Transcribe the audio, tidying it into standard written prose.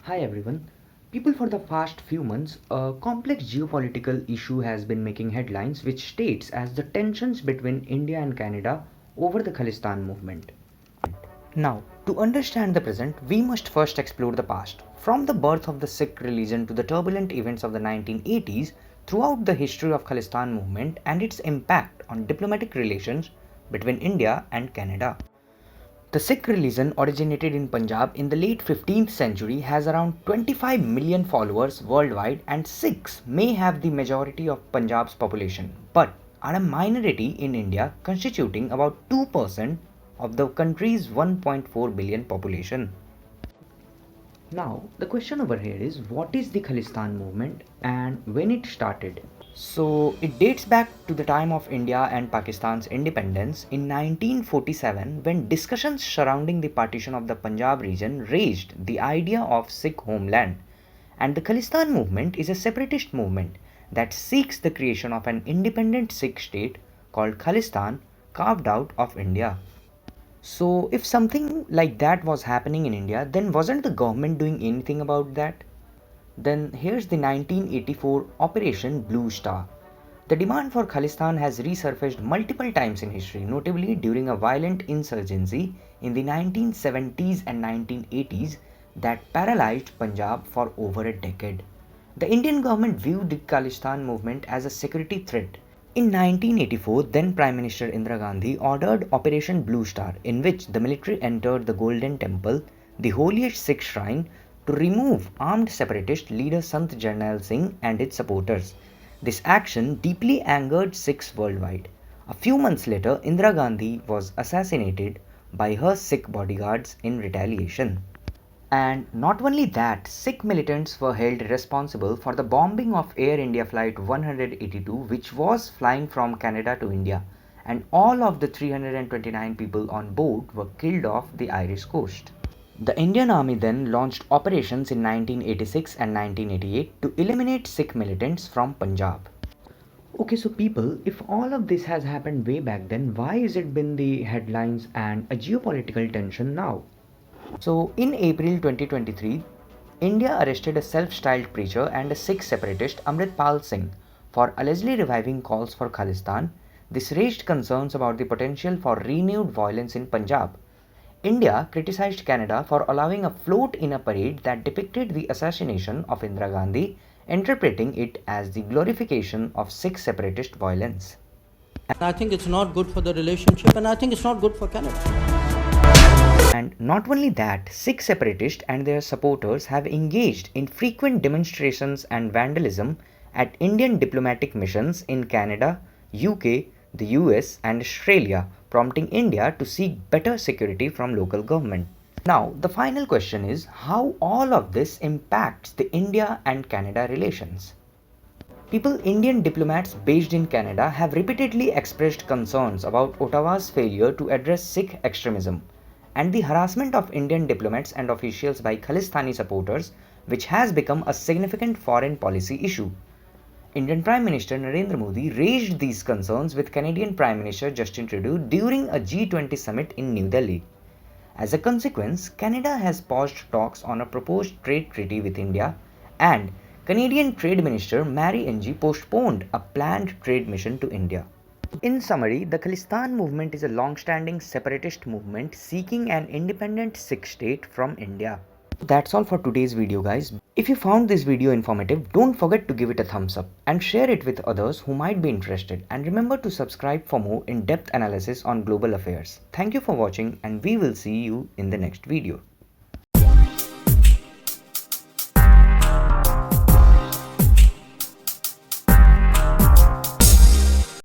Hi everyone. People, for the past few months, a complex geopolitical issue has been making headlines, which states as the tensions between India and Canada over the Khalistan movement. Now, to understand the present, we must first explore the past. From the birth of the Sikh religion to the turbulent events of the 1980s, throughout the history of Khalistan movement and its impact on diplomatic relations between India and Canada. The Sikh religion originated in Punjab in the late 15th century, has around 25 million followers worldwide, and Sikhs may have the majority of Punjab's population, but are a minority in India, constituting about 2% of the country's 1.4 billion population. Now, the question over here is, what is the Khalistan movement and when it started? So, it dates back to the time of India and Pakistan's independence in 1947, when discussions surrounding the partition of the Punjab region raised the idea of Sikh homeland. And the Khalistan movement is a separatist movement that seeks the creation of an independent Sikh state called Khalistan, carved out of India. So, if something like that was happening in India, then wasn't the government doing anything about that? Then here's the 1984 Operation Blue Star. The demand for Khalistan has resurfaced multiple times in history, notably during a violent insurgency in the 1970s and 1980s that paralyzed Punjab for over a decade. The Indian government viewed the Khalistan movement as a security threat. In 1984, then Prime Minister Indira Gandhi ordered Operation Blue Star, in which the military entered the Golden Temple, the holiest Sikh shrine, to remove armed separatist leader Sant Jarnail Singh and its supporters. This action deeply angered Sikhs worldwide. A few months later, Indira Gandhi was assassinated by her Sikh bodyguards in retaliation. And not only that, Sikh militants were held responsible for the bombing of Air India Flight 182, which was flying from Canada to India, and all of the 329 people on board were killed off the Irish coast. The Indian Army then launched operations in 1986 and 1988 to eliminate Sikh militants from Punjab. Okay, so people, if all of this has happened way back then, why is it been the headlines and a geopolitical tension now? So, in April 2023, India arrested a self-styled preacher and a Sikh separatist, Amritpal Singh, for allegedly reviving calls for Khalistan. This raised concerns about the potential for renewed violence in Punjab. India criticized Canada for allowing a float in a parade that depicted the assassination of Indira Gandhi, interpreting it as the glorification of Sikh separatist violence. I think it's not good for the relationship, and I think it's not good for Canada. And not only that, Sikh separatists and their supporters have engaged in frequent demonstrations and vandalism at Indian diplomatic missions in Canada, UK, the US and Australia, prompting India to seek better security from local government. Now, the final question is how all of this impacts the India and Canada relations. People, Indian diplomats based in Canada have repeatedly expressed concerns about Ottawa's failure to address Sikh extremism and the harassment of Indian diplomats and officials by Khalistani supporters, which has become a significant foreign policy issue. Indian Prime Minister Narendra Modi raised these concerns with Canadian Prime Minister Justin Trudeau during a G20 summit in New Delhi. As a consequence, Canada has paused talks on a proposed trade treaty with India, and Canadian Trade Minister Mary Ng postponed a planned trade mission to India. In summary, the Khalistan movement is a long-standing separatist movement seeking an independent Sikh state from India. That's all for today's video, guys. If you found this video informative, don't forget to give it a thumbs up and share it with others who might be interested, and remember to subscribe for more in-depth analysis on global affairs. Thank you for watching, and we will see you in the next video.